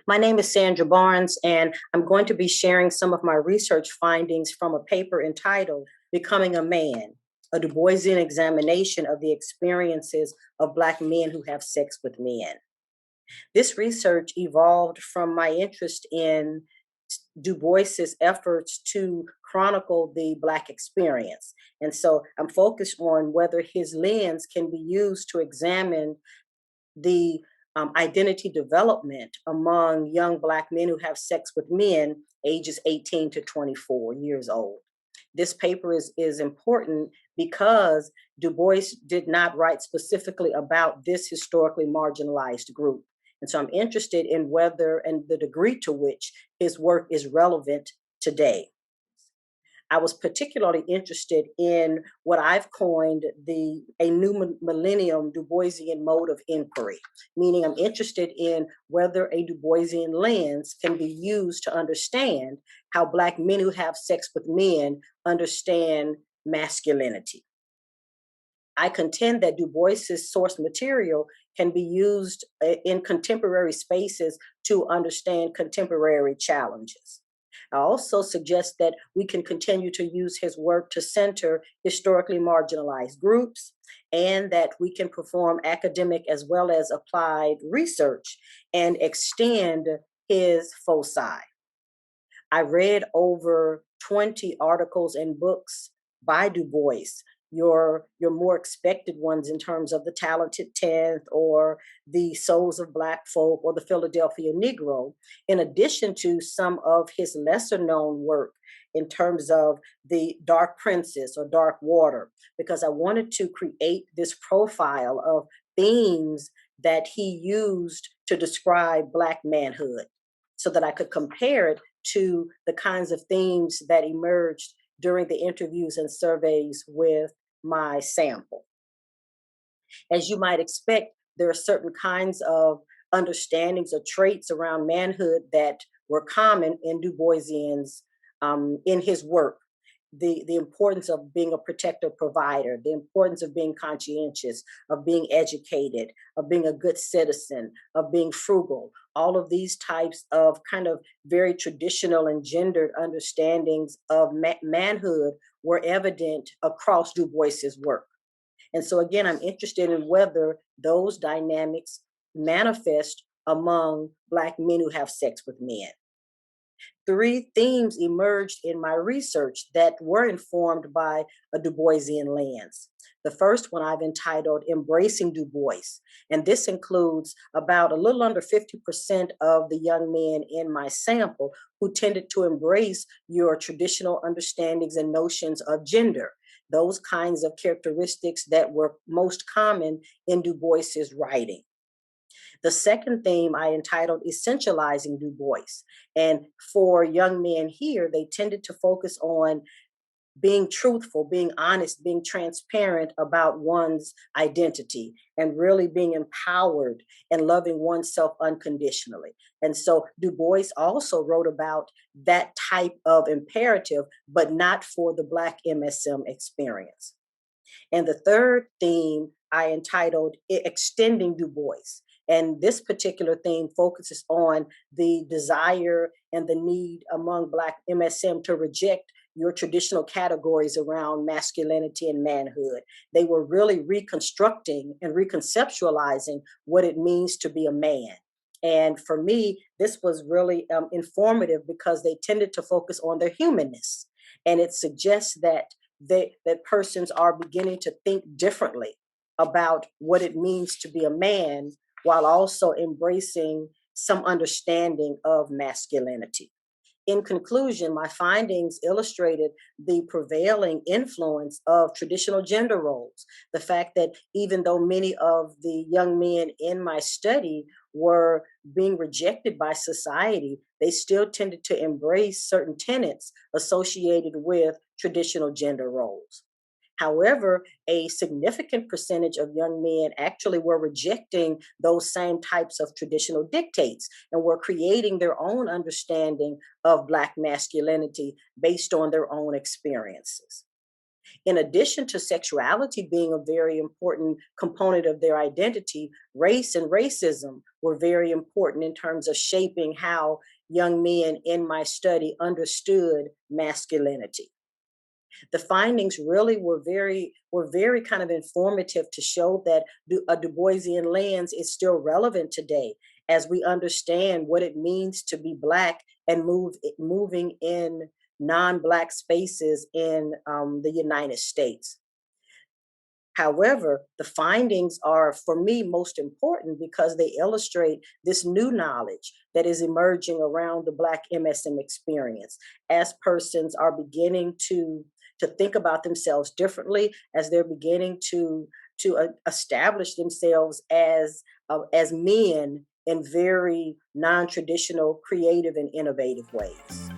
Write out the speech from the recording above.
My name is Sandra Barnes, and I'm going to be sharing some of my research findings from a paper entitled Becoming a Man, a Du Boisian examination of the experiences of Black men who have sex with men. This research evolved from my interest in Du Bois's efforts to chronicle the Black experience. And so I'm focused on whether his lens can be used to examine the identity development among young Black men who have sex with men ages 18 to 24 years old. This paper is important because Du Bois did not write specifically about this historically marginalized group. And so I'm interested in whether and the degree to which his work is relevant today. I was particularly interested in what I've coined the a new millennium Du Boisian mode of inquiry, meaning I'm interested in whether a Du Boisian lens can be used to understand how Black men who have sex with men understand masculinity. I contend that Du Bois's source material can be used in contemporary spaces to understand contemporary challenges. I also suggest that we can continue to use his work to center historically marginalized groups, and that we can perform academic as well as applied research and extend his foci. I read over 20 articles and books by Du Bois, your more expected ones in terms of the Talented Tenth or the Souls of Black Folk or the Philadelphia Negro, in addition to some of his lesser known work in terms of the Dark Princess or Dark Water, because I wanted to create this profile of themes that he used to describe Black manhood so that I could compare it to the kinds of themes that emerged during the interviews and surveys with my sample. As you might expect, there are certain kinds of understandings or traits around manhood that were common in Du Boisian's in his work. The importance of being a protector provider, the importance of being conscientious, of being educated, of being a good citizen, of being frugal. All of these types of kind of very traditional and gendered understandings of manhood were evident across Du Bois's work. And so, again, I'm interested in whether those dynamics manifest among Black men who have sex with men. Three themes emerged in my research that were informed by a Du Boisian lens. The first one I've entitled Embracing Du Bois, and this includes about a little under 50% of the young men in my sample who tended to embrace your traditional understandings and notions of gender, those kinds of characteristics that were most common in Du Bois's writing. The second theme I entitled Essentializing Du Bois. And for young men here, they tended to focus on being truthful, being honest, being transparent about one's identity, and really being empowered and loving oneself unconditionally. And so Du Bois also wrote about that type of imperative, but not for the Black MSM experience. And the third theme I entitled Extending Du Bois. And this particular theme focuses on the desire and the need among Black MSM to reject your traditional categories around masculinity and manhood. They were really reconstructing and reconceptualizing what it means to be a man. And for me, this was really informative because they tended to focus on their humanness. And it suggests that that persons are beginning to think differently about what it means to be a man while also embracing some understanding of masculinity. In conclusion, my findings illustrated the prevailing influence of traditional gender roles. The fact that even though many of the young men in my study were being rejected by society, they still tended to embrace certain tenets associated with traditional gender roles. However, a significant percentage of young men actually were rejecting those same types of traditional dictates and were creating their own understanding of Black masculinity based on their own experiences. In addition to sexuality being a very important component of their identity, race and racism were very important in terms of shaping how young men in my study understood masculinity. The findings really were very kind of informative to show that a Du Boisian lens is still relevant today as we understand what it means to be Black and moving in non-Black spaces in the United States. However, the findings are, for me, most important because they illustrate this new knowledge that is emerging around the Black MSM experience as persons are beginning to think about themselves differently, as they're beginning to establish themselves as men in very non-traditional, creative, and innovative ways.